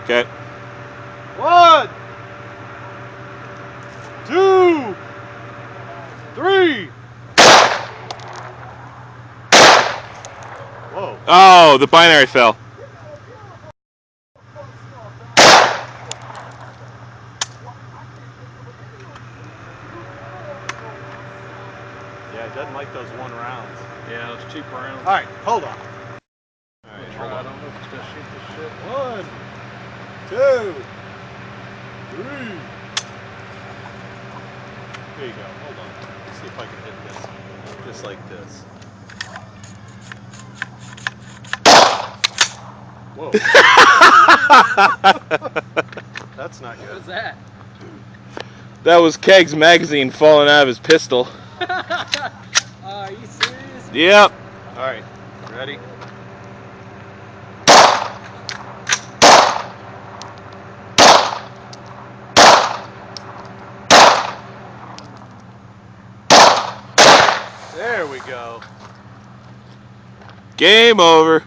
Okay. 1, 2, 3. Whoa. Oh, the binary fell. Yeah, it doesn't like those 1 rounds. Yeah, those cheap rounds. All right, hold on. All right, Try. hold I on. don't know if it's gonna shoot this shit. 1, 2, 3. There you go. Hold on. Let's see if I can hit this. Just like this. Whoa. That's not What good. was that? That was Keg's magazine falling out of his pistol. Are you serious? Yep. All right, ready? There we go. Game over.